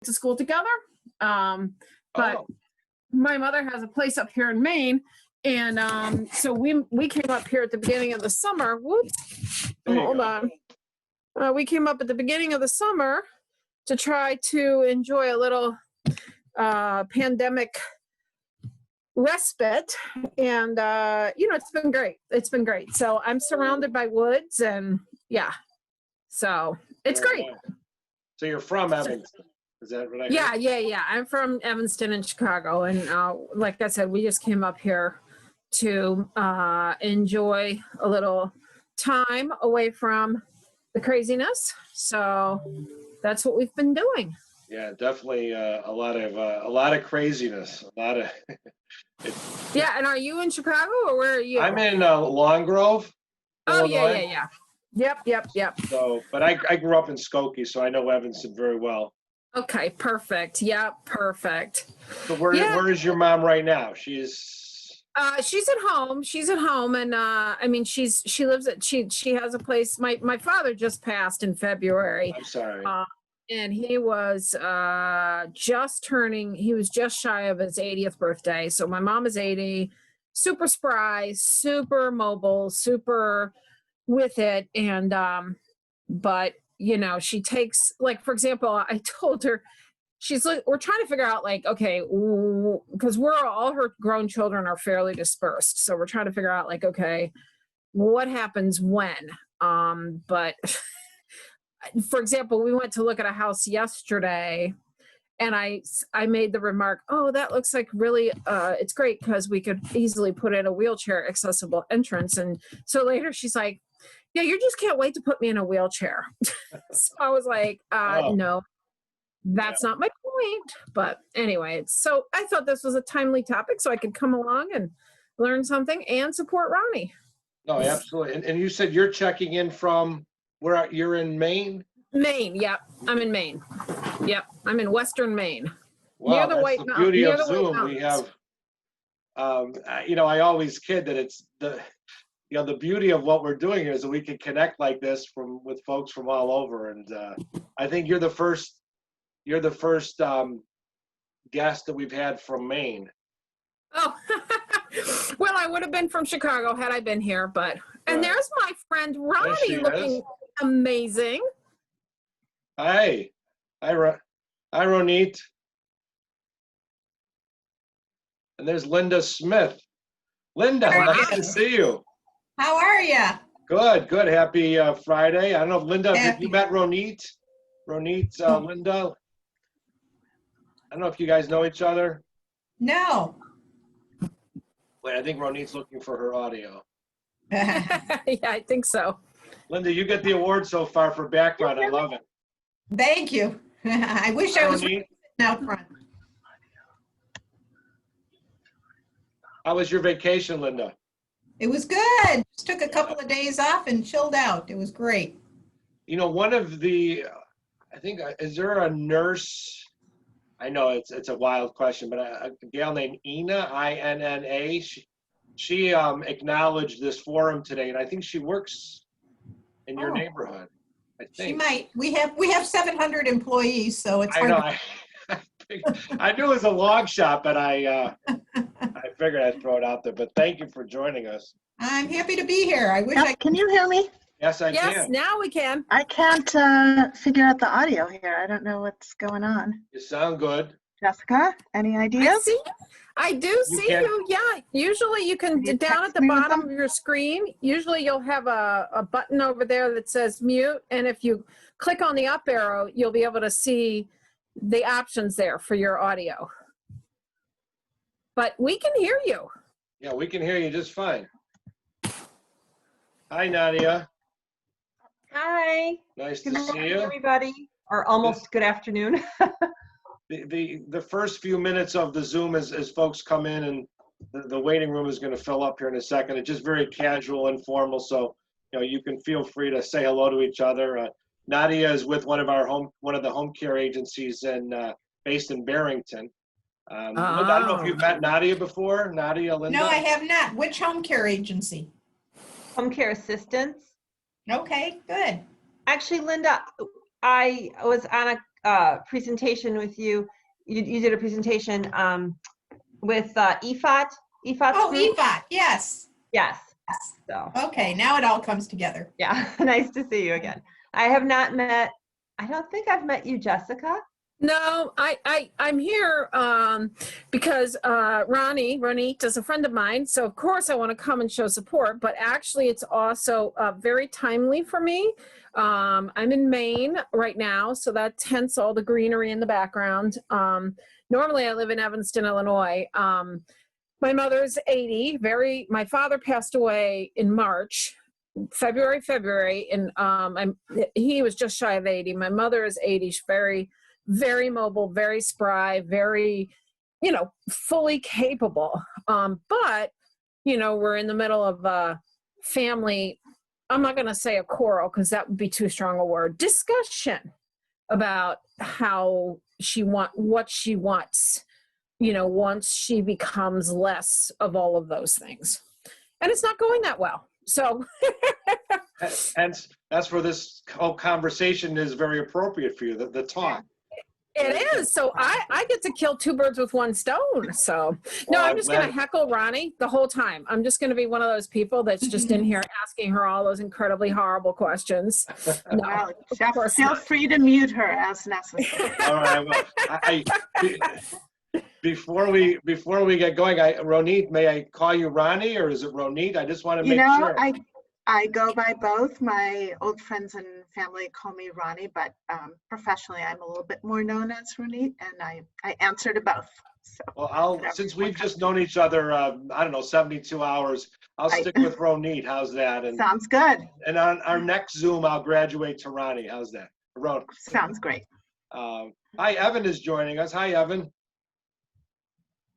to school together. But Oh, my mother has a place up here in Maine. And so we came up here at the beginning of the summer. Whoops. there you Hold go. on. We came up at the beginning of the summer to try to enjoy a little pandemic respite. And, it's been great. It's been great. So I'm surrounded by woods and yeah. So it's Very great. nice. So you're from Evanston. Is that what I heard? Yeah. I'm from Evanston in Chicago. And like I said, we just came up here to enjoy a little time away from the craziness. So that's what we've been doing. Yeah, definitely a lot of craziness. A lot of. Yeah, and are you in Chicago or where are you? I'm in Long Grove. Oh, Illinois. yeah. Yep. So, but I grew up in Skokie, so I know Evanston very well. Okay, perfect. Yeah, perfect. So where is your mom right now? She's at home. She's at home, and she lives at she has a place. My father just passed in February. I'm sorry. And he was he was just shy of his 80th birthday. So my mom is 80, super spry, super mobile, super with it. And, but she takes, like, for example, I told her, we're trying to figure out, like, okay, because all her grown children are fairly dispersed. So we're trying to figure out, like, okay, what happens when? But for example, we went to look at a house yesterday and I made the remark, oh, that looks like really, it's great because we could easily put in a wheelchair accessible entrance. And so later she's like, yeah, you just can't wait to put me in a wheelchair. So I was like, no, that's not my point. But anyway, so I thought this was a timely topic so I could come along and learn something and support Ronnie. No, absolutely. And you said you're checking in from where? You're in Maine? Maine, yep. I'm in Maine. Yep, I'm in Western Maine. Wow, that's the beauty of Zoom. We have, I always kid that it's the beauty of what we're doing here is that we can connect like this with folks from all over. And I think you're the first guest that we've had from Maine. Oh, well, I would have been from Chicago had I been here, but, and there's my friend Ronnie looking amazing. Hi, Ronit. And there's Linda Smith. Linda, nice to see you. How are you? Good. Happy Friday. I don't know if Linda, have you met Ronit? Ronit's Linda. I don't know if you guys know each other. No. Wait, I think Ronit's looking for her audio. Yeah, I think so. Linda, you get the award so far for background. I love it. Thank you. I wish I was out front. How was your vacation, Linda? It was good. Just took a couple of days off and chilled out. It was great. One of the, I think, is there a nurse? I know it's a wild question, but a gal named Ina, I-N-N-A, she acknowledged this forum today, and I think she works in your neighborhood. I think. She might. We have 700 employees, so it's hard. I know. I knew it was a long shot, but I figured I'd throw it out there. But thank you for joining us. I'm happy to be here. I wish Can you hear me? Yes, I can. Yes, now we can. I can't figure out the audio here. I don't know what's going on. You sound good. Jessica, any ideas? I do see you. Yeah. Usually you can, down at the bottom of your screen, usually you'll have a button over there that says mute. And if you click on the up arrow, you'll be able to see the options there for your audio. But we can hear you. Yeah, we can hear you just fine. Hi, Nadia. Hi. Nice to Good see morning, you. everybody, or almost good afternoon. The first few minutes of the Zoom as folks come in, and the waiting room is going to fill up here in a second. It's just very casual, informal, so you can feel free to say hello to each other. Nadia is with one of the home care agencies based in Barrington. Linda, I don't know if you've met Nadia before. Nadia, Linda. No, I have not. Which home care agency? Home care assistance. Okay, good. Actually, Linda, I was on presentation with you. You did a presentation with EFOT. EFOT's Oh, group? Evot, yes. Yes. Yes. So Okay, now it all comes together. yeah, nice to see you again. I have not met. I don't think I've met you, Jessica. No, I'm here because Ronnie is a friend of mine, so of course I want to come and show support. But actually, it's also very timely for me. I'm in Maine right now, so that's hence all the greenery in the background. Normally, I live in Evanston, Illinois. My mother's 80. My father passed away in March. February, and he was just shy of 80. My mother is 80. She's very mobile, very spry, very, fully capable. But, we're in the middle of a family, I'm not going to say a quarrel because that would be too strong a word, discussion about what she wants, once she becomes less of all of those things. And it's not going that well. So Hence, that's where this whole conversation is very appropriate for you, the talk. it is. So I get to kill two birds with one stone. So no, Well, I'm I'm just going to glad- heckle Ronnie the whole time. I'm just going to be one of those people that's just in here asking her all those incredibly horrible questions. No, Well, of Jeff, course feel not. free to mute her as necessary. All right, well, before we get going, Ronit, may I call you Ronnie or is it Ronit? I just want to You make know, sure. I go by both. My old friends and family call me Ronnie, but professionally, I'm a little bit more known as Ronit, and I answer to both. So, Well, since we've just known each other, I don't know, 72 hours, I'll Right. stick with Ronit. How's that? And sounds good. on our next Zoom, I'll graduate to Ronnie. How's that? Sounds great. Hi, Evan is joining us. Hi, Evan.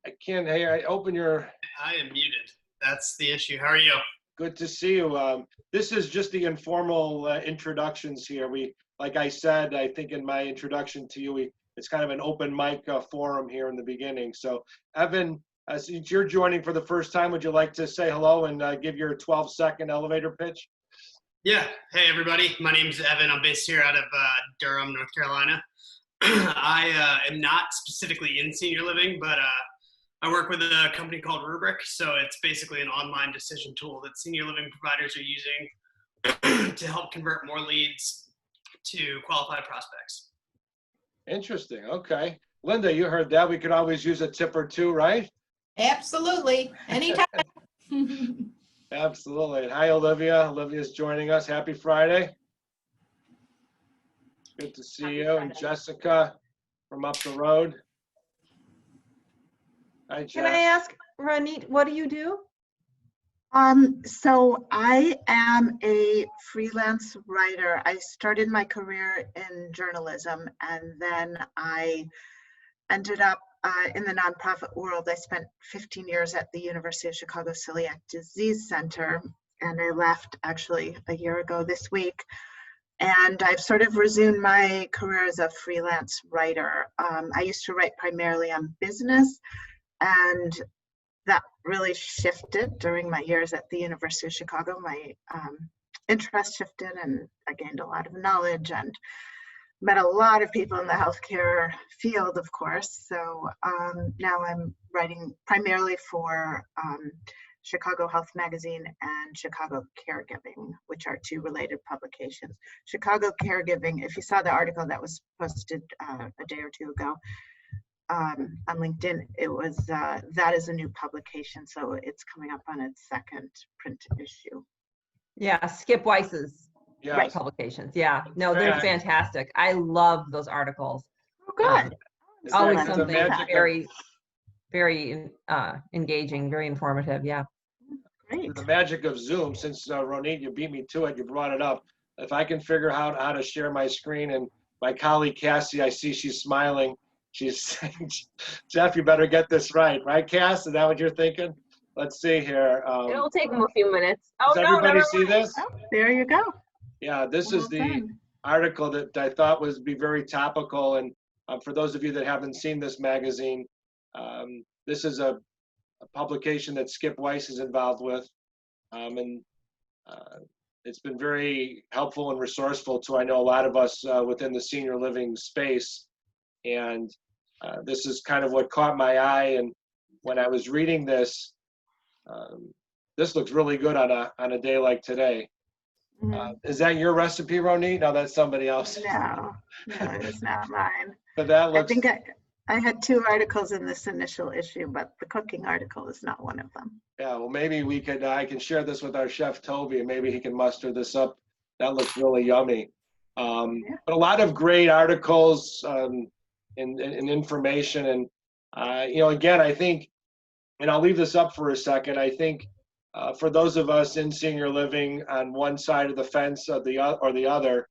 I can't hear. I open your. I am muted. That's the issue. How are you? Good to see you. This is just the informal introductions here. Like I said, I think in my introduction to you, it's kind of an open mic forum here in the beginning. So, Evan, since you're joining for the first time, would you like to say hello and give your 12-second elevator pitch? Yeah. Hey, everybody. My name's Evan. I'm based here out of Durham, North Carolina. I am not specifically in senior living, but I work with a company called Rubric. So it's basically an online decision tool that senior living providers are using to help convert more leads to qualified prospects. Interesting. Okay. Linda, you heard that. We could always use a tip or two, right? Absolutely, anytime. Absolutely. And hi, Olivia. Olivia's joining us. Happy Friday. Good to see you. And Jessica from up the road. Hi, Can I Jess. ask, Ronit, what do you do? So I am a freelance writer. I started my career in journalism, and then I ended up in the nonprofit world. I spent 15 years at the University of Chicago Celiac Disease Center, and I left actually a year ago this week. And I've sort of resumed my career as a freelance writer. I used to write primarily on business, and that really shifted during my years at the University of Chicago. My interest shifted, and I gained a lot of knowledge and met a lot of people in the healthcare field, of course. So now I'm writing primarily for Chicago Health Magazine and Chicago Caregiving, which are two related publications. Chicago Caregiving, if you saw the article that was posted a day or two ago on LinkedIn, it was that is a new publication, so it's coming up on its second print issue. Yeah, Skip Weiss's Yes. publications. Yeah, no, they're Right. fantastic. I love those articles. Oh, good. It's Always the something magic of- very engaging, very informative. Yeah. Great. The magic of Zoom, since Ronit, you beat me to it, you brought it up. If I can figure out how to share my screen, and my colleague Cassie, I see she's smiling. She's saying, Jeff, you better get this right. Right, Cass? Is that what you're thinking? Let's see here. It'll take them a few minutes. Oh, Does no, everybody never see mind. this? Oh, there you go. Yeah, this Well is the done. article that I thought would be very topical. And for those of you that haven't seen this magazine, this is a publication that Skip Weiss is involved with. And it's been very helpful and resourceful to, I know, a lot of us within the senior living space. And this is kind of what caught my eye. And when I was reading this, this looks really good on a day like today. Is that your recipe, Ronit? No, that's somebody else. No, it's not mine. But that I looks. think I had 2 articles in this initial issue, but the cooking article is not one of them. Yeah, well, maybe we could. I can share this with our chef Toby, and maybe he can muster this up. That looks really yummy. But a lot of great articles and information, and again, I think, and I'll leave this up for a second. I think for those of us in senior living on one side of the fence or the other,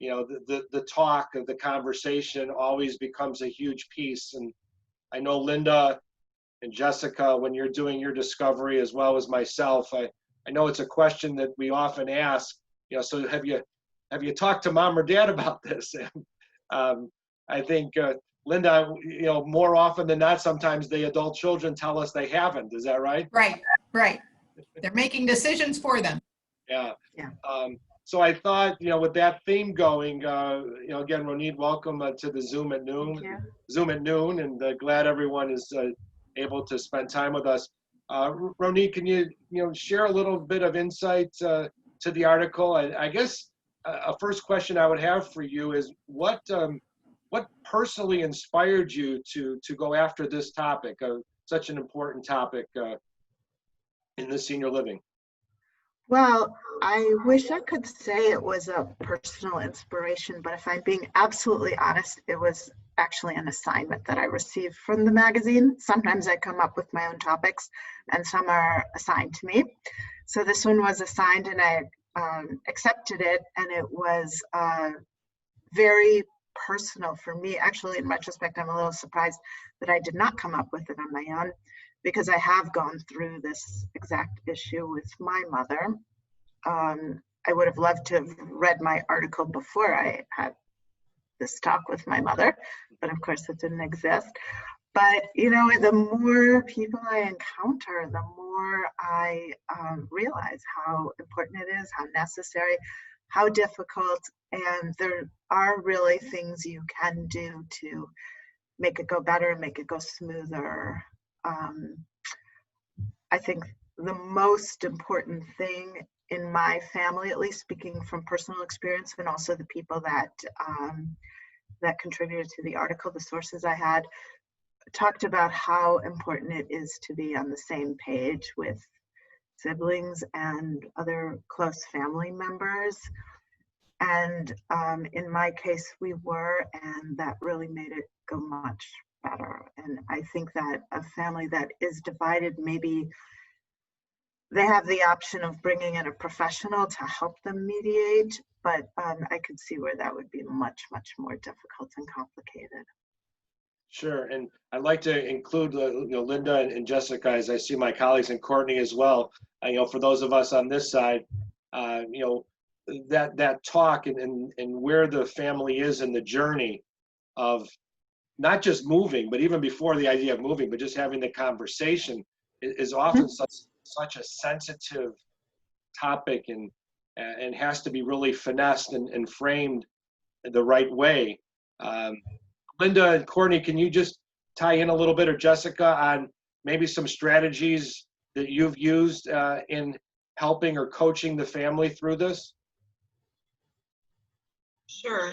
the talk of the conversation always becomes a huge piece. And I know Linda and Jessica, when you're doing your discovery as well as myself, I know it's a question that we often ask. So have you talked to mom or dad about this? And I think Linda, more often than not, sometimes the adult children tell us they haven't. Is that right? Right. They're making decisions for them. Yeah. Yeah. So I thought, with that theme going, again, Ronit, welcome to the Zoom at noon. Thank you. Zoom at noon, and glad everyone is able to spend time with us. Ronit, can you share a little bit of insight to the article? I guess a first question I would have for you is what personally inspired you to go after this topic, such an important topic in the senior living? Well, I wish I could say it was a personal inspiration, but if I'm being absolutely honest, it was actually an assignment that I received from the magazine. Sometimes I come up with my own topics and some are assigned to me. So this one was assigned and I accepted it, and it was very personal for me. Actually, in retrospect, I'm a little surprised that I did not come up with it on my own, because I have gone through this exact issue with my mother. I would have loved to have read my article before I had this talk with my mother, but of course it didn't exist. But, the more people I encounter, the more I realize how important it is, how necessary, how difficult, and there are really things you can do to make it go better, make it go smoother. I think the most important thing in my family, at least speaking from personal experience, and also the people that contributed to the article, the sources I had, talked about how important it is to be on the same page with siblings and other close family members. And in my case, we were, and that really made it go much better. And I think that a family that is divided, maybe they have the option of bringing in a professional to help them mediate, but I could see where that would be much, much more difficult and complicated. Sure, and I'd like to include Linda and Jessica, as I see my colleagues, and Courtney as well. For those of us on this side, that talk and where the family is in the journey of not just moving, but even before the idea of moving, but just having the conversation is often such a sensitive topic, and has to be really finessed and framed the right way. Linda and Courtney, can you just tie in a little bit, or Jessica, on maybe some strategies that you've used in helping or coaching the family through this? Sure.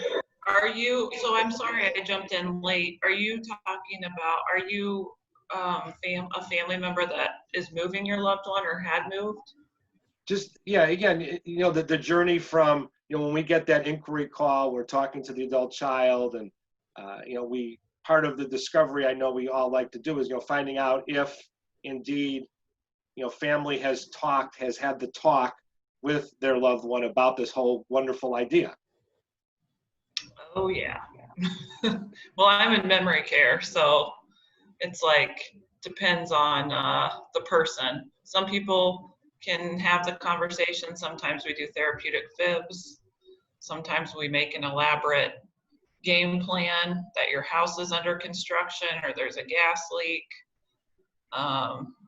So I'm sorry I jumped in late. Are you talking about, a family member that is moving your loved one or had moved? Just, yeah, again, the journey from, when we get that inquiry call, we're talking to the adult child, and part of the discovery I know we all like to do is, finding out if indeed, family has had the talk with their loved one about this whole wonderful idea. Oh yeah. Well, I'm in memory care, so it's depends on the person. Some people can have the conversation. Sometimes we do therapeutic fibs. Sometimes we make an elaborate game plan that your house is under construction or there's a gas leak.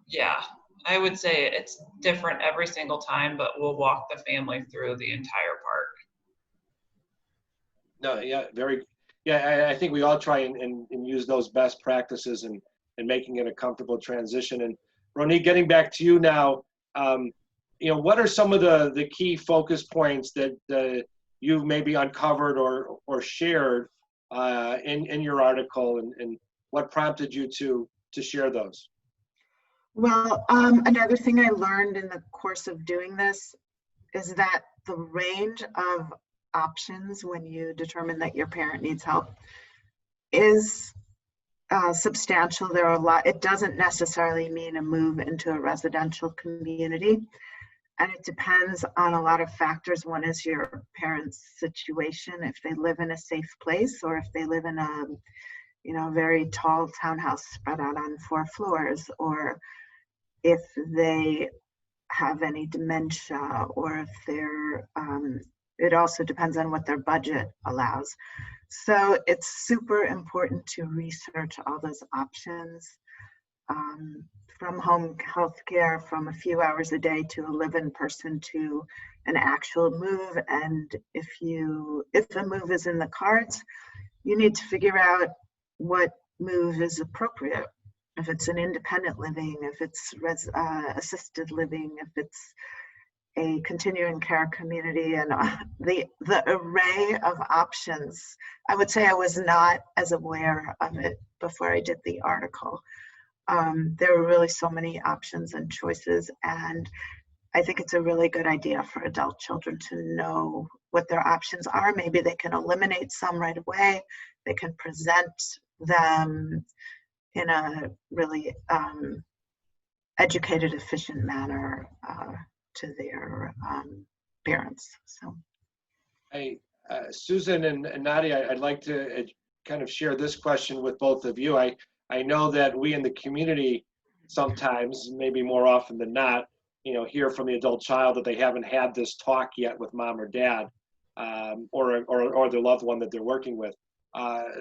Yeah, I would say it's different every single time, but we'll walk the family through the entire park. No, yeah, I think we all try and use those best practices and making it a comfortable transition. And Ronit, getting back to you now, what are some of the key focus points that you've maybe uncovered or shared in your article, and what prompted you to share those? Well, another thing I learned in the course of doing this is that the range of options when you determine that your parent needs help is substantial. There are a lot. It doesn't necessarily mean a move into a residential community, and it depends on a lot of factors. One is your parents' situation, if they live in a safe place, or if they live in a very tall townhouse spread out on 4 floors, or if they have any dementia, or if they're, it also depends on what their budget allows. So it's super important to research all those options, from home health care, from a few hours a day to a live-in person to an actual move. And if the move is in the cards, you need to figure out what move is appropriate. If it's an independent living, if it's assisted living, if it's a continuing care community, and the array of options. I would say I was not as aware of it before I did the article. There were really so many options and choices, and I think it's a really good idea for adult children to know what their options are. Maybe they can eliminate some right away. They can present them in a really educated, efficient manner to their parents. So, Susan and Nadia, I'd like to kind of share this question with both of you. I know that we in the community sometimes, maybe more often than not, hear from the adult child that they haven't had this talk yet with mom or dad, or their loved one that they're working with.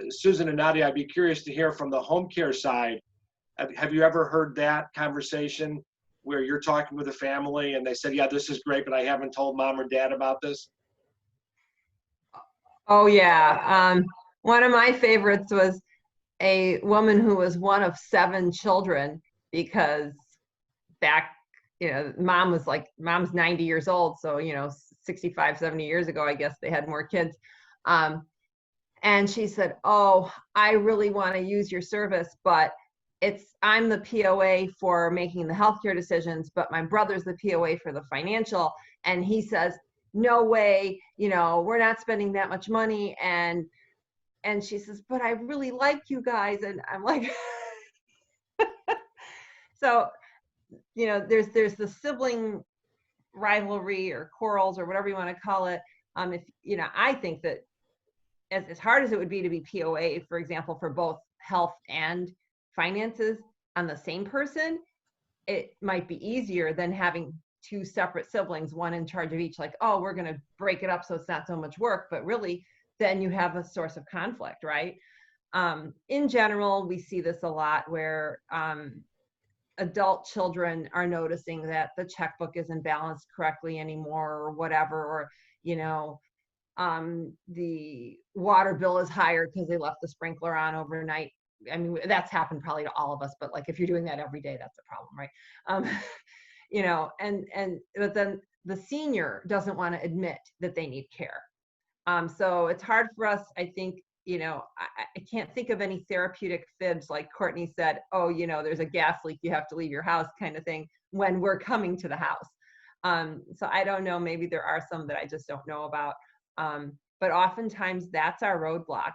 Susan and Nadia, I'd be curious to hear from the home care side. Have you ever heard that conversation where you're talking with a family and they said, yeah, this is great, but I haven't told mom or dad about this? Oh yeah. One of my favorites was a woman who was one of 7 children, because back, mom's 90 years old. So, 65, 70 years ago, I guess they had more kids. And she said, oh, I really want to use your service, but I'm the POA for making the healthcare decisions, but my brother's the POA for the financial. And he says, no way, we're not spending that much money. And she says, but I really like you guys. And I'm like, so, there's the sibling rivalry or quarrels or whatever you want to call it. I think that as hard as it would be to be POA, for example, for both health and finances on the same person, it might be easier than having 2 separate siblings, one in charge of each, like, oh, we're going to break it up so it's not so much work, but really then you have a source of conflict, right? In general, we see this a lot where adult children are noticing that the checkbook isn't balanced correctly anymore, or whatever, or the water bill is higher because they left the sprinkler on overnight. I mean, that's happened probably to all of us, but like if you're doing that every day, that's a problem, right? But then the senior doesn't want to admit that they need care. So it's hard for us, I think, I can't think of any therapeutic fibs like Courtney said, oh, there's a gas leak, you have to leave your house kind of thing when we're coming to the house. So I don't know, maybe there are some that I just don't know about. But oftentimes that's our roadblock.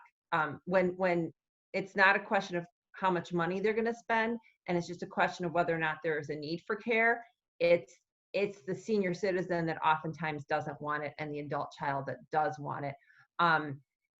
When it's not a question of how much money they're going to spend, and it's just a question of whether or not there is a need for care, it's the senior citizen that oftentimes doesn't want it, and the adult child that does want it.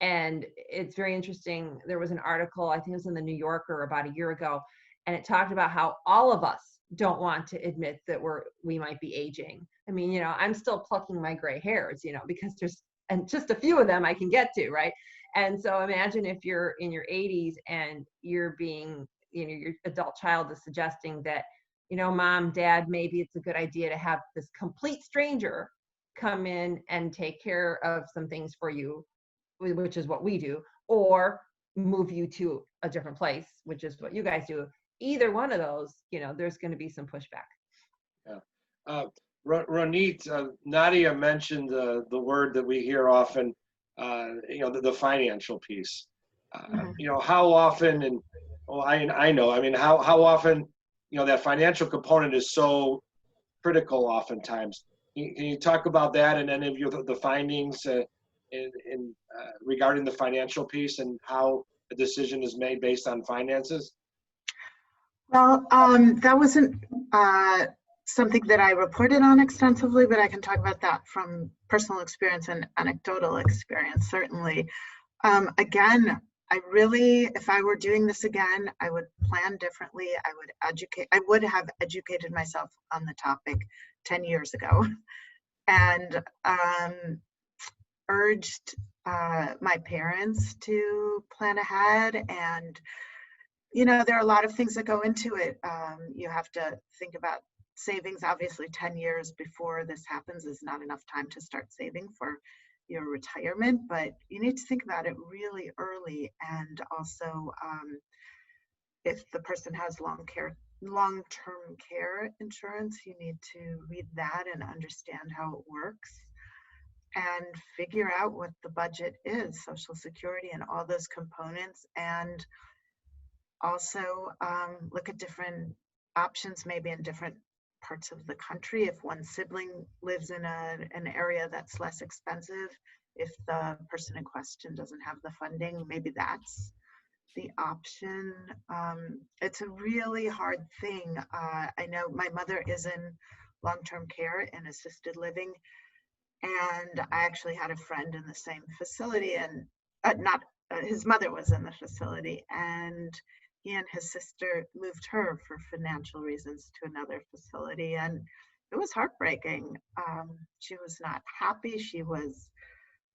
And it's very interesting. There was an article, I think it was in the New Yorker about a year ago, and it talked about how all of us don't want to admit that we might be aging. I mean, I'm still plucking my gray hairs, because and just a few of them I can get to, right? And so imagine if you're in your 80s and you're being, your adult child is suggesting that you know, mom, dad, maybe it's a good idea to have this complete stranger come in and take care of some things for you, which is what we do, or move you to a different place, which is what you guys do. Either one of those, you know, there's going to be some pushback. Ronit, Nadia mentioned the word that we hear often, you know, the financial piece. You know, how often, and well, I know, I mean, how often, you know, that financial component is so critical oftentimes. Can you talk about that and any of the findings regarding the financial piece and how a decision is made based on finances? Well, that wasn't something that I reported on extensively, but I can talk about that from personal experience and anecdotal experience, certainly. Again, if I were doing this again, I would plan differently. I would have educated myself on the topic 10 years ago and urged my parents to plan ahead. And, you know, there are a lot of things that go into it. You have to think about savings. Obviously, 10 years before this happens is not enough time to start saving for your retirement, but you need to think about it really early. And also, if the person has long-term care insurance, you need to read that and understand how it works and figure out what the budget is, Social Security and all those components. And also look at different options, maybe in different parts of the country. If one sibling lives in an area that's less expensive, if the person in question doesn't have the funding, maybe that's the option. It's a really hard thing. I know my mother is in long-term care and assisted living, and I actually had a friend in the same facility, and his mother was in the facility, and he and his sister moved her for financial reasons to another facility, and it was heartbreaking. She was not happy. She was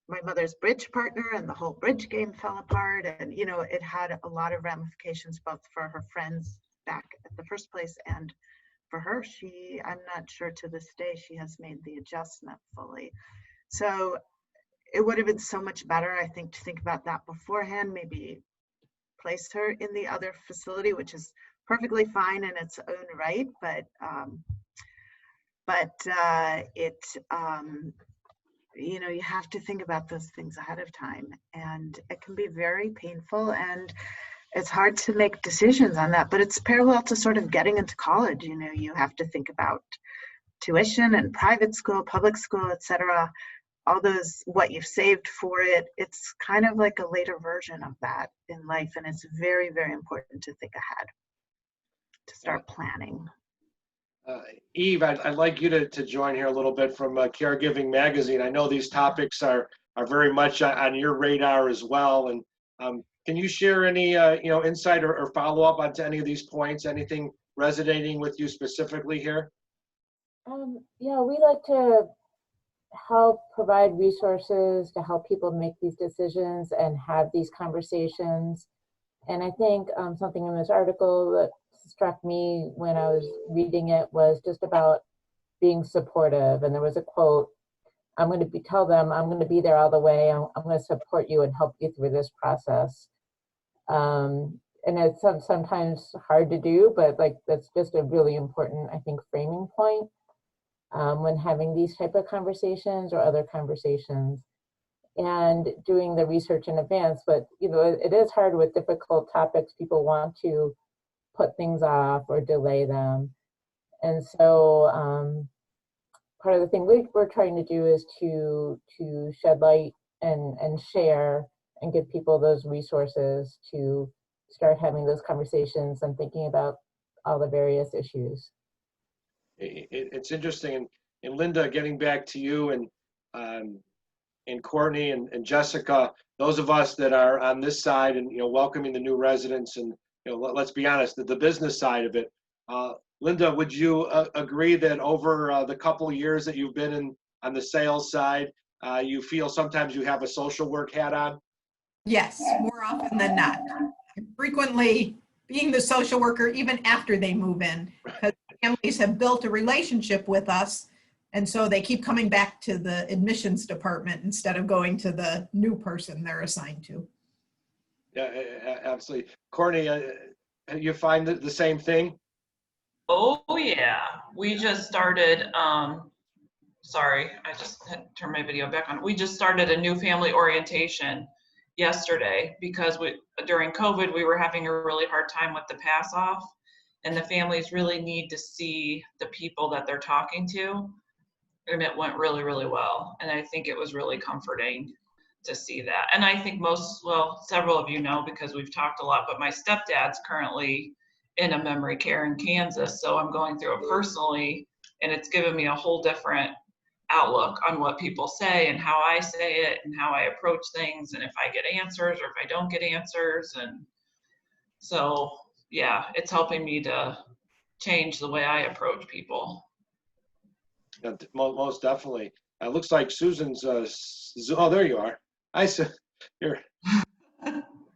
my mother's bridge partner, and the whole bridge game fell apart. And, you know, it had a lot of ramifications, both for her friends back at the first place and for her. I'm not sure to this day she has made the adjustment fully. So it would have been so much better, I think, to think about that beforehand, maybe place her in the other facility, which is perfectly fine in its own right, but you know, you have to think about those things ahead of time, and it can be very painful, and it's hard to make decisions on that. But it's parallel to sort of getting into college. You know, you have to think about tuition and private school, public school, etc. All those, what you've saved for it. It's kind of like a later version of that in life, and it's very, very important to think ahead, to start planning. Eve, I'd like you to join here a little bit from Caregiving Magazine. I know these topics are very much on your radar as well. And can you share any you know, insight or follow up onto any of these points? Anything resonating with you specifically here? Yeah, we like to help provide resources to help people make these decisions and have these conversations. And I think something in this article that struck me when I was reading it was just about being supportive. And there was a quote, tell them I'm going to be there all the way. I'm going to support you and help you through this process. And it's sometimes hard to do, but like that's just a really important, I think, framing point when having these type of conversations or other conversations and doing the research in advance. But, you know, it is hard with difficult topics. People want to put things off or delay them. And so part of the thing we're trying to do is to shed light and share and give people those resources to start having those conversations and thinking about all the various issues. It's interesting. And Linda, getting back to you and Courtney and Jessica, those of us that are on this side and, you know, welcoming the new residents and, you know, let's be honest, the business side of it. Linda, would you agree that over the couple of years that you've been on the sales side, you feel sometimes you have a social work hat on? Yes, more often than not. I'm frequently being the social worker even after they move in. Because families have built a relationship with us. And so they keep coming back to the admissions department instead of going to the new person they're assigned to. Yeah, absolutely. Courtney, you find the same thing? Oh, yeah. We just started, sorry, I just had to turn my video back on. We just started a new family orientation yesterday because during COVID, we were having a really hard time with the pass off, and the families really need to see the people that they're talking to. And it went really, really well. And I think it was really comforting to see that. And I think several of you know, because we've talked a lot, but my stepdad's currently in a memory care in Kansas. So I'm going through it personally, and it's given me a whole different outlook on what people say and how I say it and how I approach things, and if I get answers or if I don't get answers. And so, yeah, it's helping me to change the way I approach people. Yeah, most definitely. It looks like Susan's, oh, there you are. I said,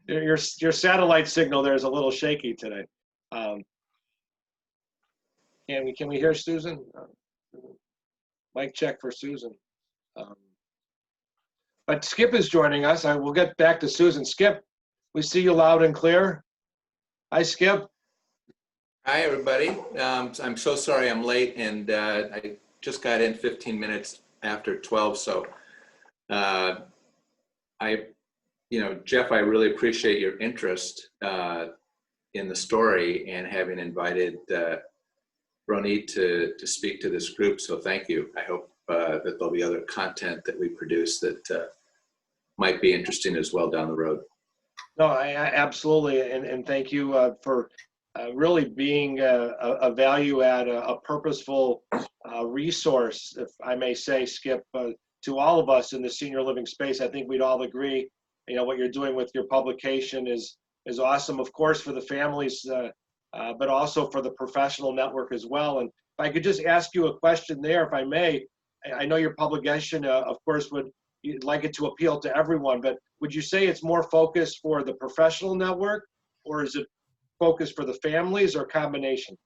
your satellite signal there is a little shaky today. Can we hear Susan? Mic check for Susan. But Skip is joining us. We'll get back to Susan. Skip, we see you loud and clear. Hi, Skip. Hi, everybody. I'm so sorry I'm late, and I just got in 15 minutes after 12. So Jeff, I really appreciate your interest in the story and having invited Ronit to speak to this group. So thank you. I hope that there'll be other content that we produce that might be interesting as well down the road. No, I absolutely. And thank you for really being a value add, a purposeful resource, if I may say, Skip, to all of us in the senior living space. I think we'd all agree, what you're doing with your publication is awesome, of course, for the families, but also for the professional network as well. And if I could just ask you a question there, if I may. I know your publication, of course, you'd like it to appeal to everyone, but would you say it's more focused for the professional network, or is it focused for the families, or combination?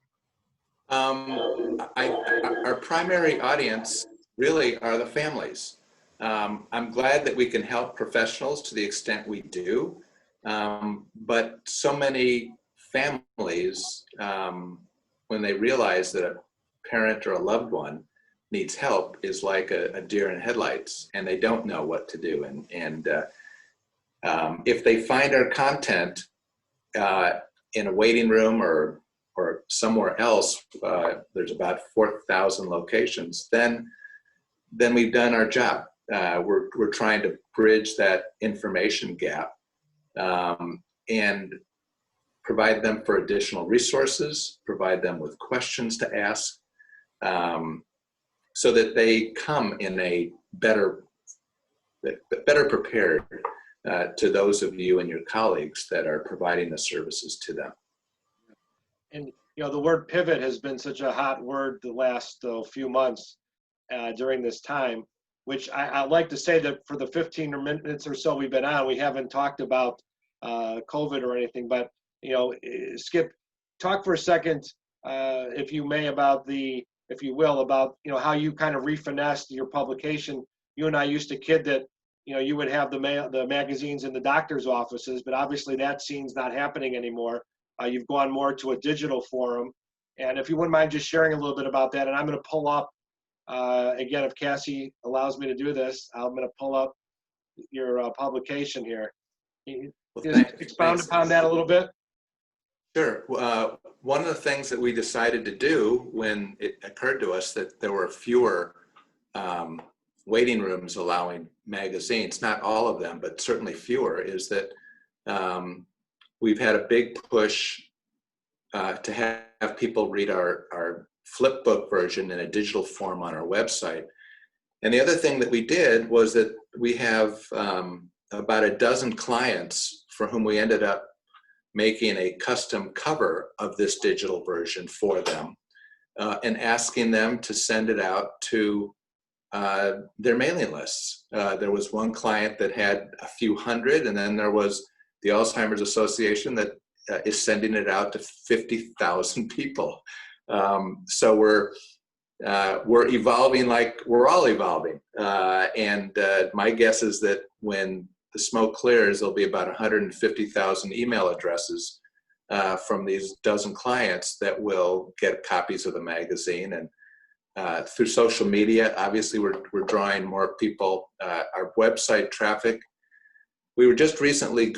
Our primary audience really are the families. I'm glad that we can help professionals to the extent we do, but so many families, when they realize that a parent or a loved one needs help, is like a deer in headlights, and they don't know what to do. And if they find our content in a waiting room or somewhere else, there's about 4,000 locations, then we've done our job. We're trying to bridge that information gap and provide them for additional resources, provide them with questions to ask, so that they come in a better prepared to those of you and your colleagues that are providing the services to them. And the word pivot has been such a hot word the last few months during this time, which I'd like to say that for the 15 minutes or so we've been on, we haven't talked about COVID or anything, but Skip, talk for a second, if you may, about how you kind of refinessed your publication. You and I used to kid that you would have the magazines in the doctor's offices, but obviously that scene's not happening anymore. You've gone more to a digital forum, and if you wouldn't mind just sharing a little bit about that. And I'm going to pull up again, if Cassie allows me to do this, I'm going to pull up your publication here. Can you just expound upon that a little bit? Sure. One of the things that we decided to do when it occurred to us that there were fewer waiting rooms allowing magazines, not all of them, but certainly fewer, is that we've had a big push to have people read our flip book version in a digital form on our website. And the other thing that we did was that we have about a dozen clients for whom we ended up making a custom cover of this digital version for them and asking them to send it out to their mailing lists. There was one client that had a few hundred, and then there was the Alzheimer's Association that is sending it out to 50,000 people. So we're evolving like we're all evolving. And my guess is that when the smoke clears, there'll be about 150,000 email addresses from these dozen clients that will get copies of the magazine. And through social media, obviously we're drawing more people. Our website traffic, we were just recently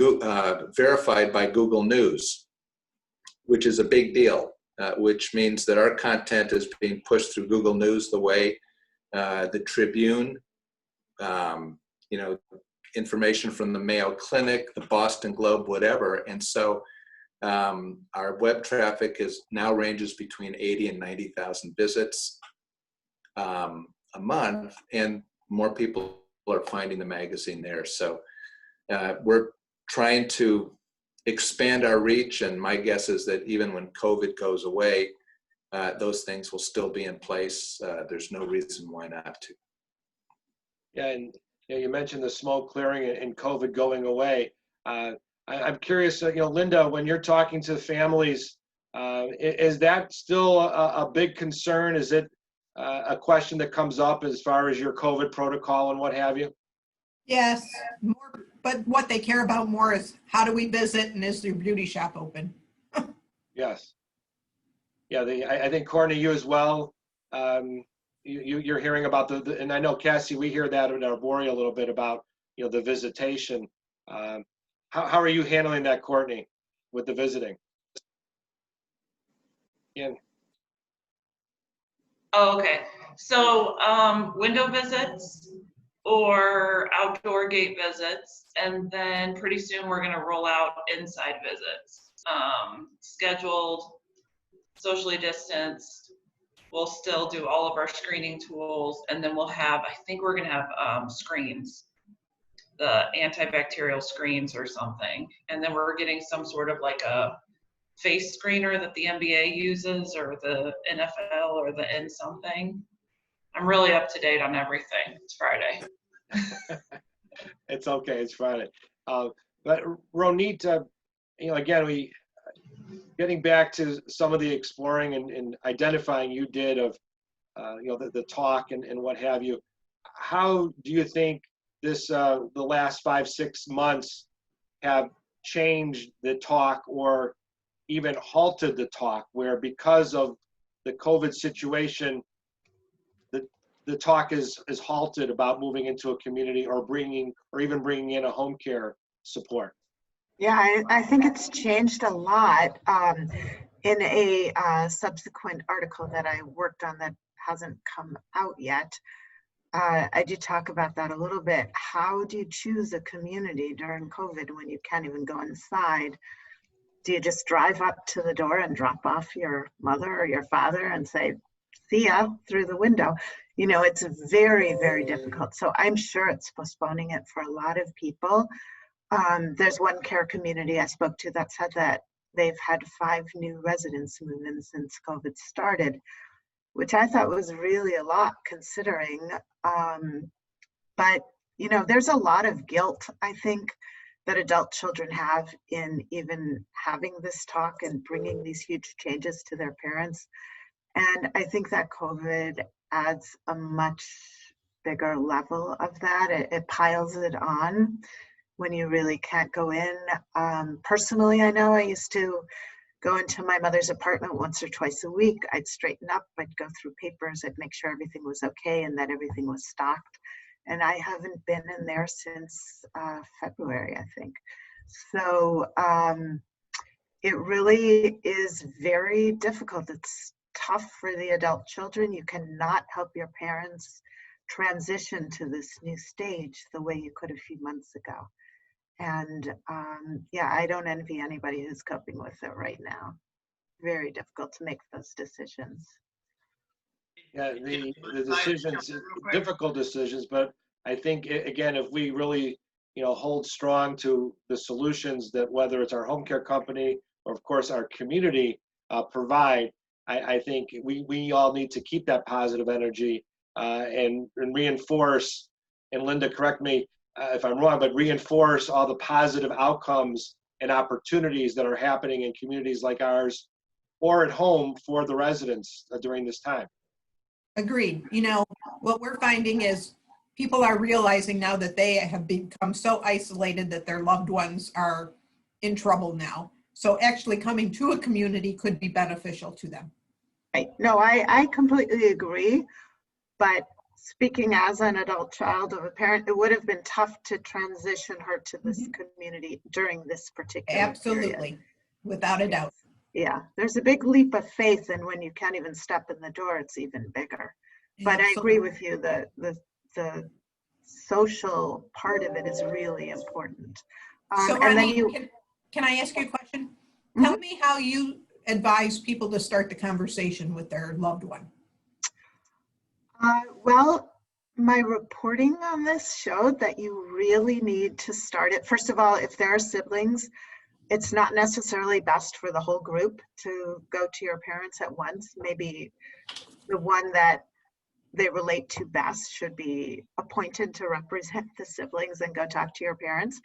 verified by Google News, which is a big deal, which means that our content is being pushed through Google News the way the Tribune, information from the Mayo Clinic, the Boston Globe, whatever. And so our web traffic now ranges between 80 and 90,000 visits a month, and more people are finding the magazine there. So we're trying to expand our reach, and my guess is that even when COVID goes away, those things will still be in place. There's no reason why not to. Yeah, and you mentioned the smoke clearing and COVID going away. I'm curious, Linda, when you're talking to families, is that still a big concern? Is it a question that comes up as far as your COVID protocol and what have you? Yes, more, but what they care about more is how do we visit and is your beauty shop open? Yes. Yeah, I think Courtney, you as well. You're hearing about and I know Cassie, we hear that in Arborea a little bit about the visitation. How are you handling that, Courtney, with the visiting? Yeah. Oh, okay. So window visits or outdoor gate visits, and then pretty soon we're going to roll out inside visits, scheduled, socially distanced. We'll still do all of our screening tools, and then we'll have, I think we're going to have screens, the antibacterial screens or something. And then we're getting some sort of like a face screener that the NBA uses, or the NFL, or the N something. I'm really up to date on everything. It's Friday. It's okay. It's Friday. But Ronit, again, getting back to some of the exploring and identifying you did of, the talk and what have you. How do you think this, the last 5-6 months have changed the talk, or even halted the talk, where because of the COVID situation, the talk is halted about moving into a community or even bringing in a home care support? Yeah, I think it's changed a lot. In a subsequent article that I worked on that hasn't come out yet, I do talk about that a little bit. How do you choose a community during COVID when you can't even go inside? Do you just drive up to the door and drop off your mother or your father and say, see ya through the window? It's very, very difficult. So I'm sure it's postponing it for a lot of people. There's one care community I spoke to that said that they've had 5 new residents move in since COVID started, which I thought was really a lot considering. But, there's a lot of guilt, I think, that adult children have in even having this talk and bringing these huge changes to their parents. And I think that COVID adds a much bigger level of that. It piles it on when you really can't go in. Personally, I know I used to go into my mother's apartment once or twice a week. I'd straighten up, I'd go through papers, I'd make sure everything was okay and that everything was stocked. And I haven't been in there since February, I think. So it really is very difficult. It's tough for the adult children. You cannot help your parents transition to this new stage the way you could a few months ago. And yeah, I don't envy anybody who's coping with it right now. Very difficult to make those decisions. Yeah, the decisions, difficult decisions, but I think, again, if we really, hold strong to the solutions that, whether it's our home care company or, of course, our community provide, I think we all need to keep that positive energy and reinforce, and Linda, correct me if I'm wrong, but reinforce all the positive outcomes and opportunities that are happening in communities like ours, or at home for the residents during this time. Agreed. You know, what we're finding is people are realizing now that they have become so isolated that their loved ones are in trouble now. So actually coming to a community could be beneficial to them. Right. No, I completely agree. But speaking as an adult child of a parent, it would have been tough to transition her to this community during this particular period. Absolutely, without a doubt. Yeah, there's a big leap of faith, and when you can't even step in the door, it's even bigger. But I agree with you that the social part of it is really important. So And then Ronnie, can I ask you a question? Tell me how you advise people to start the conversation with their loved one. Well, my reporting on this showed that you really need to start it. First of all, if there are siblings, it's not necessarily best for the whole group to go to your parents at once. Maybe the one that they relate to best should be appointed to represent the siblings and go talk to your parents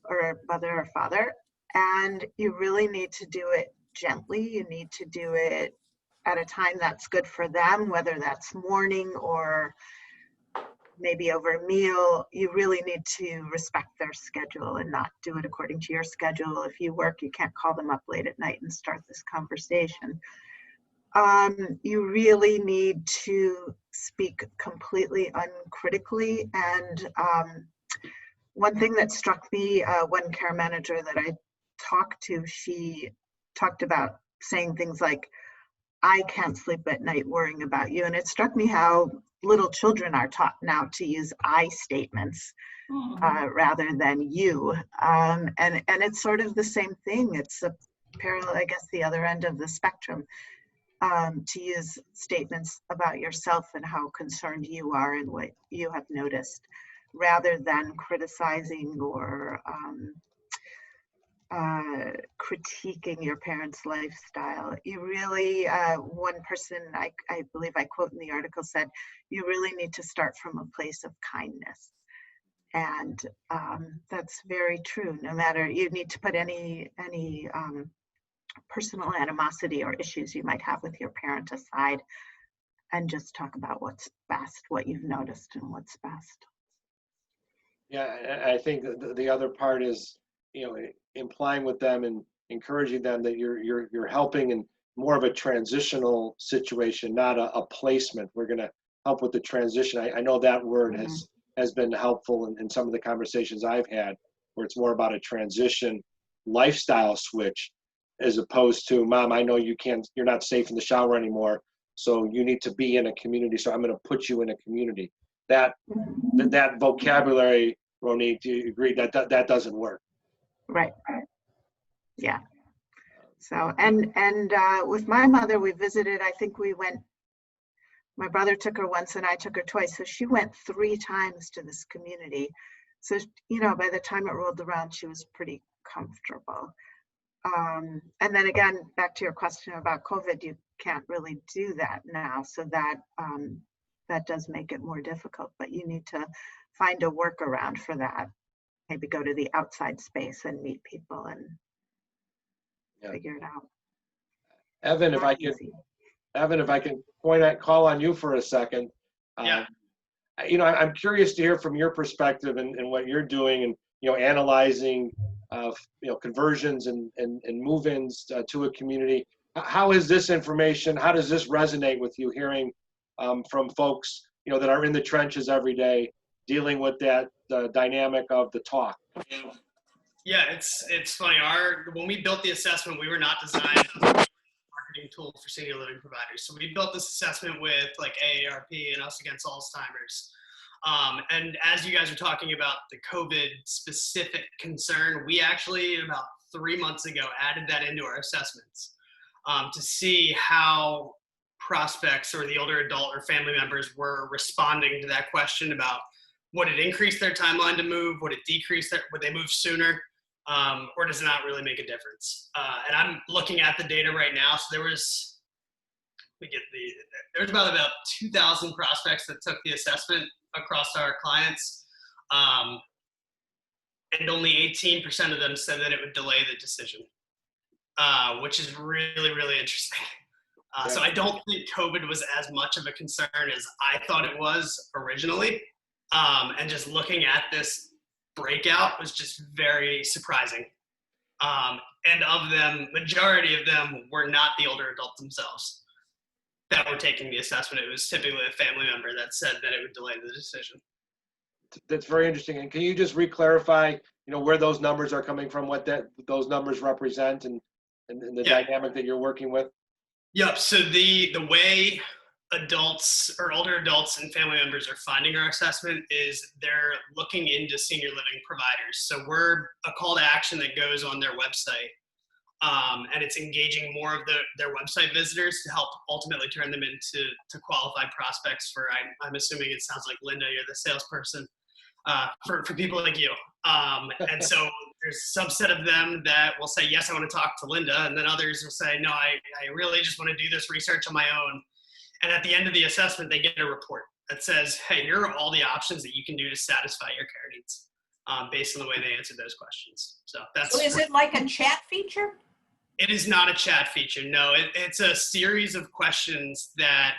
or mother or father. And you really need to do it gently. You need to do it at a time that's good for them, whether that's morning or maybe over a meal. You really need to respect their schedule and not do it according to your schedule. If you work, you can't call them up late at night and start this conversation. You really need to speak completely uncritically. And one thing that struck me, one care manager that I talked to, she talked about saying things like, I can't sleep at night worrying about you. And it struck me how little children are taught now to use I statements rather than you. And it's sort of the same thing. It's a parallel, I guess, the other end of the spectrum, to use statements about yourself and how concerned you are and what you have noticed, rather than criticizing or critiquing your parents' lifestyle. You really, one person, I believe I quote in the article, said, you really need to start from a place of kindness. And that's very true. No matter, you need to put any personal animosity or issues you might have with your parent aside and just talk about what's best, what you've noticed and what's best. Yeah, I think the other part is, implying with them and encouraging them that you're helping in more of a transitional situation, not a placement. We're going to help with the transition. I know that word has been helpful in some of the conversations I've had, where it's more about a transition lifestyle switch, as opposed to, Mom, I know you're not safe in the shower anymore, so you need to be in a community, so I'm going to put you in a community. That vocabulary, Ronnie, do you agree that doesn't work? Right. Yeah. So, and with my mother, we visited, I think we went, my brother took her once and I took her twice. So she went 3 times to this community. So, by the time it rolled around, she was pretty comfortable. And then again, back to your question about COVID, you can't really do that now. So that does make it more difficult, but you need to find a workaround for that. Maybe go to the outside space and meet people and figure it out. Evan, if I can call on you for a second. Yeah. I'm curious to hear from your perspective and what you're doing and, analyzing, conversions and move-ins to a community. How is this information, how does this resonate with you hearing from folks, that are in the trenches every day, dealing with the dynamic of the talk? Yeah, it's funny. When we built the assessment, we were not designed as a marketing tool for senior living providers. So we built this assessment with like AARP and Us Against Alzheimer's. And as you guys are talking about the COVID specific concern, we actually about 3 months ago added that into our assessments to see how prospects or the older adult or family members were responding to that question about would it increase their timeline to move? Would it decrease would they move sooner? Or does it not really make a difference? And I'm looking at the data right now. So there was about 2,000 prospects that took the assessment across our clients. And only 18% of them said that it would delay the decision. which is really, really interesting. So I don't think COVID was as much of a concern as I thought it was originally. And just looking at this breakout was just very surprising. And of them, majority of them were not the older adults themselves that were taking the assessment. It was typically a family member that said that it would delay the decision. That's very interesting. And can you just re-clarify, where those numbers are coming from, what those numbers represent, and the dynamic that you're working with? Yep. So the way adults or older adults and family members are finding our assessment is they're looking into senior living providers. So we're a call to action that goes on their website, and it's engaging more of their website visitors to help ultimately turn them into qualified prospects for, I'm assuming it sounds like Linda, you're the salesperson for people like you. And so there's a subset of them that will say, yes, I want to talk to Linda. And then others will say, no, I really just want to do this research on my own. And at the end of the assessment, they get a report that says, hey, here are all the options that you can do to satisfy your care needs based on the way they answered those questions. So is it like a chat feature? It is not a chat feature. No, it's a series of questions that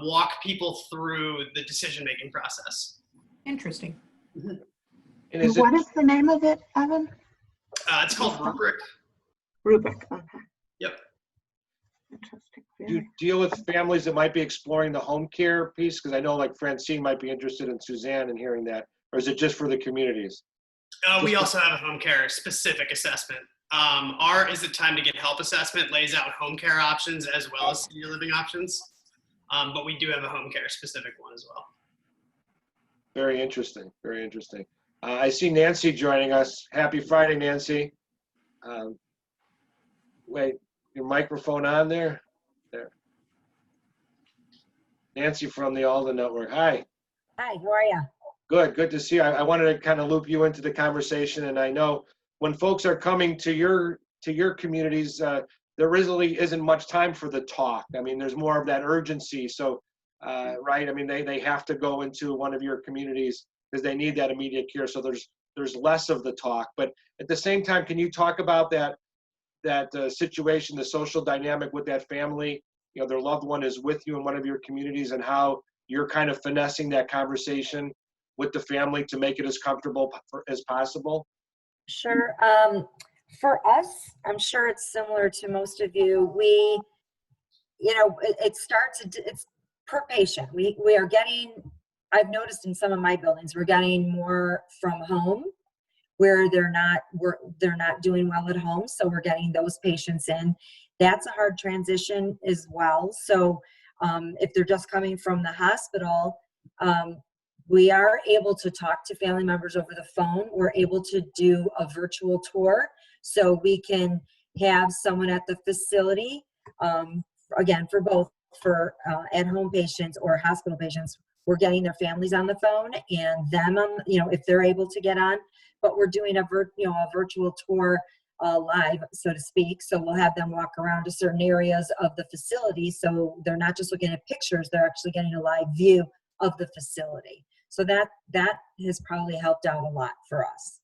walk people through the decision-making process. Interesting. Mm-hmm. And what is the name of it, Evan? It's called Rubric. Rubric, okay. Yep. Interesting. Do you deal with families that might be exploring the home care piece? Because I know like Francine might be interested in Suzanne and hearing that. Or is it just for the communities? We also have a home care specific assessment. Our Is It Time to Get Help assessment lays out home care options as well as senior living options. But we do have a home care specific one as well. Very interesting. Very interesting. I see Nancy joining us. Happy Friday, Nancy. Wait, your microphone on there? There. Nancy from the Alden Network. Hi. Hi, how are you? Good to see you. I wanted to kind of loop you into the conversation, and I know when folks are coming to your communities, there really isn't much time for the talk. I mean, there's more of that urgency. So, right? I mean, they have to go into one of your communities because they need that immediate care. So there's less of the talk. But at the same time, can you talk about that situation, the social dynamic with that family? Their loved one is with you in one of your communities, and how you're kind of finessing that conversation with the family to make it as comfortable as possible? Sure. For us, I'm sure it's similar to most of you. We, it's per patient. We are getting, I've noticed in some of my buildings, we're getting more from home where they're not doing well at home. So we're getting those patients in. That's a hard transition as well. So if they're just coming from the hospital, we are able to talk to family members over the phone. We're able to do a virtual tour, so we can have someone at the facility, again, for both, for at-home patients or hospital patients. We're getting their families on the phone and them on, if they're able to get on, but we're doing a virtual tour live, so to speak. So we'll have them walk around to certain areas of the facility. So they're not just looking at pictures, they're actually getting a live view of the facility. So that has probably helped out a lot for us.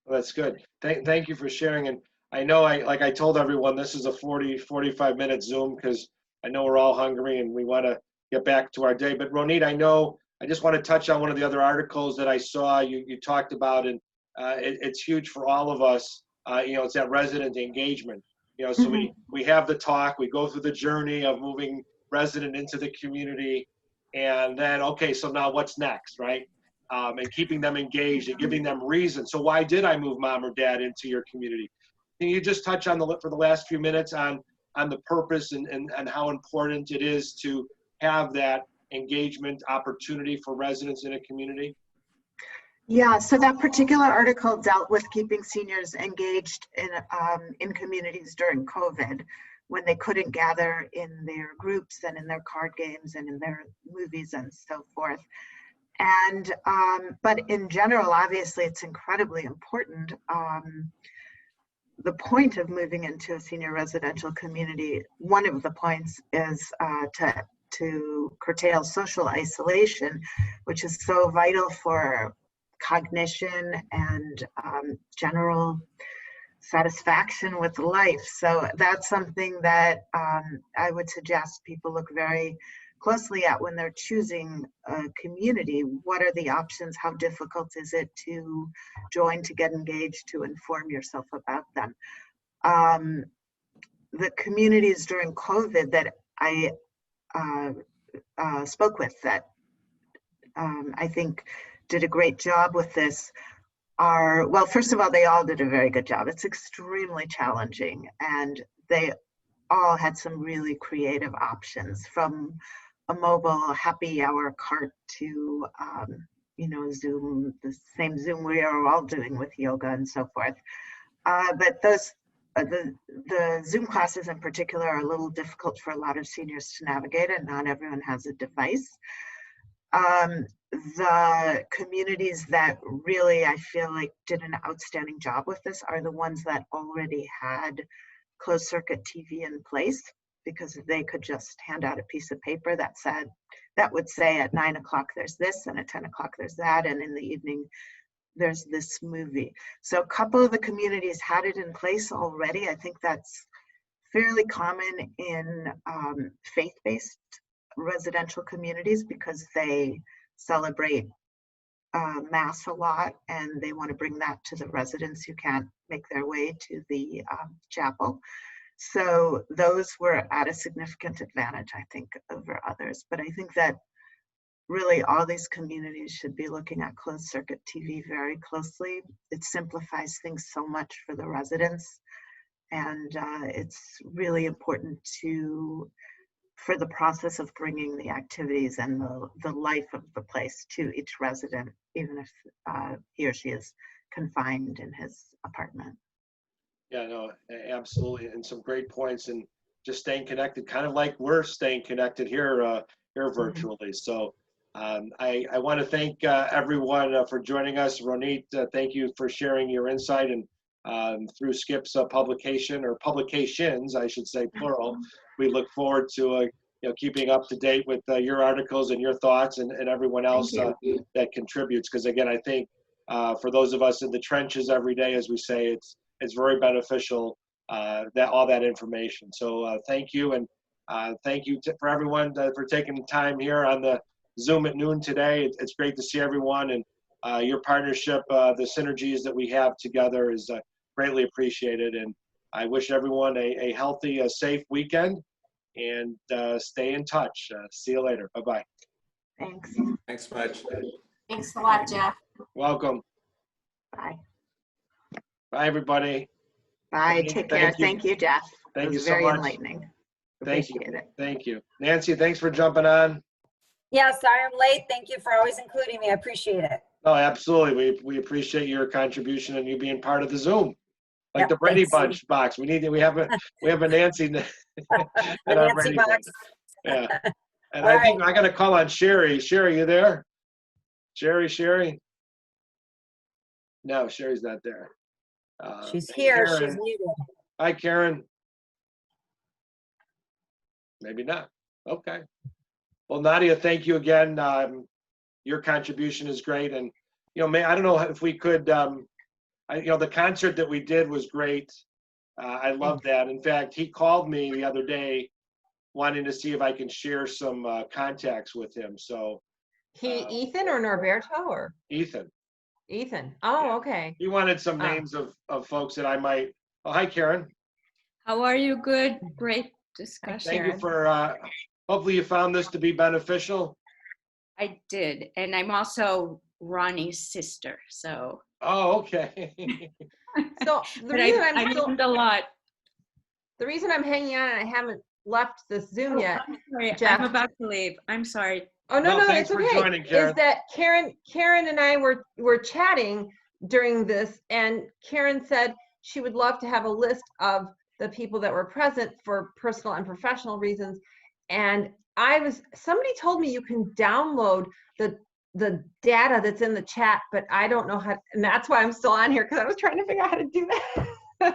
Well, that's good. Thank you for sharing. And I know like I told everyone, this is a 45 minute Zoom because I know we're all hungry and we want to get back to our day. But Ronit, I just want to touch on one of the other articles that I saw you talked about, and it's huge for all of us. It's that resident engagement. So we have the talk, we go through the journey of moving resident into the community, and then, okay, so now what's next, right? And keeping them engaged and giving them reason. So why did I move mom or dad into your community? Can you just touch on for the last few minutes on the purpose and how important it is to have that engagement opportunity for residents in a community? Yeah, so that particular article dealt with keeping seniors engaged in communities during COVID, when they couldn't gather in their groups and in their card games and in their movies and so forth. And but in general, obviously, it's incredibly important. The point of moving into a senior residential community, one of the points is to curtail social isolation, which is so vital for cognition and general satisfaction with life. So that's something that I would suggest people look very closely at when they're choosing a community. What are the options? How difficult is it to join, to get engaged, to inform yourself about them? The communities during COVID that I spoke with that I think did a great job with this are, well, first of all, they all did a very good job. It's extremely challenging, and they all had some really creative options, from a mobile happy hour cart to, Zoom, the same Zoom we are all doing with yoga and so forth. But those, the Zoom classes in particular are a little difficult for a lot of seniors to navigate, and not everyone has a device. The communities that really, I feel like, did an outstanding job with this are the ones that already had closed circuit TV in place, because they could just hand out a piece of paper that would say at 9 o'clock there's this, and at 10 o'clock there's that, and in the evening there's this movie. So a couple of the communities had it in place already. I think that's fairly common in faith-based residential communities, because they celebrate Mass a lot, and they want to bring that to the residents who can't make their way to the chapel. So those were at a significant advantage, I think, over others. But I think that really all these communities should be looking at closed circuit TV very closely. It simplifies things so much for the residents, and it's really important for the process of bringing the activities and the life of the place to each resident, even if he or she is confined in his apartment. Yeah, no, absolutely. And some great points, and just staying connected, kind of like we're staying connected here virtually. So I want to thank everyone for joining us. Ronit, thank you for sharing your insight, and through Skip's publication, or publications, I should say, plural. We look forward to keeping up to date with your articles and your thoughts, and everyone else that contributes. Because again, I think for those of us in the trenches every day, as we say, it's very beneficial, that all that information. So thank you, and thank you for everyone for taking the time here on the Zoom at noon today. It's great to see everyone, and your partnership, the synergies that we have together is greatly appreciated. And I wish everyone a healthy, safe weekend, and stay in touch. See you later. Bye-bye. Thanks. Thanks much. Thanks a lot, Jeff. Welcome. Bye. Bye, everybody. Bye. Take care. Thank you, Jeff. Thank you so very much. Enlightening. Thank you. Appreciate it. Thank you. Nancy, thanks for jumping on. Yeah, sorry I'm late. Thank you for always including me. I appreciate it. No, absolutely. We appreciate your contribution and you being part of the Zoom. Like Yep, the Brady thanks. Bunch box. We have a Nancy in The our Nancy Brady box. Bunch. Yeah. And All I think I got to call on Sherry. Sherry, you there? Sherry? No, Sherry's not there. She's here. Karen. She's muted. Hi, Karen. Maybe not. Okay. Well, Nadia, thank you again. Your contribution is great. And, I don't know if we could, the concert that we did was great. I love that. In fact, he called me the other day wanting to see if I can share some contacts with him. So Ethan or Norberto or? Ethan. Ethan. Oh, Yeah. okay. He wanted some names of folks that I might. Oh, hi, Karen. How are you? Good. Great discussion. Thank you for, hopefully you found this to be beneficial. I did. And I'm also Ronnie's sister. So. Oh, okay. So the But reason I learned a lot. the reason I'm hanging on and I haven't left this Zoom yet. I'm sorry. Jeff. I'm about to leave. I'm sorry. Oh no, Thanks it's for okay. joining, Karen. Is that Karen and I were chatting during this, and Karen said she would love to have a list of the people that were present for personal and professional reasons. And somebody told me you can download the data that's in the chat, but I don't know how, and that's why I'm still on here, because I was trying to figure out how to do that.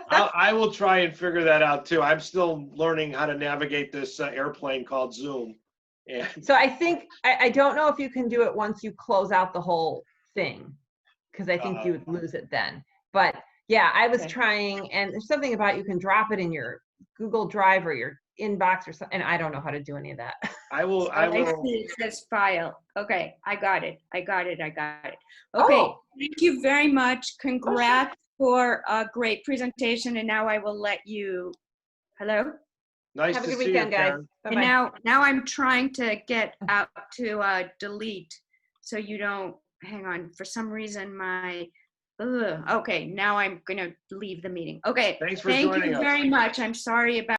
I will try and figure that out too. I'm still learning how to navigate this airplane called Zoom. And So I think, I don't know if you can do it once you close out the whole thing, because I think you would lose it then. But Yeah, I was Okay. trying, and there's something about you can drop it in your Google Drive or your inbox or something, and I don't know how to do any of that. I will, I I will, see it says file. Okay, I got it. Okay, Oh. thank you very much. Congrats for a great presentation. And now I will let you, hello? nice Have a to good see you, weekend, guys. Karen. And Bye-bye. now I'm trying to get out to delete so you don't, hang on, for some reason okay, now I'm gonna leave the meeting. Okay, Thanks for thank joining you us. very much. I'm sorry about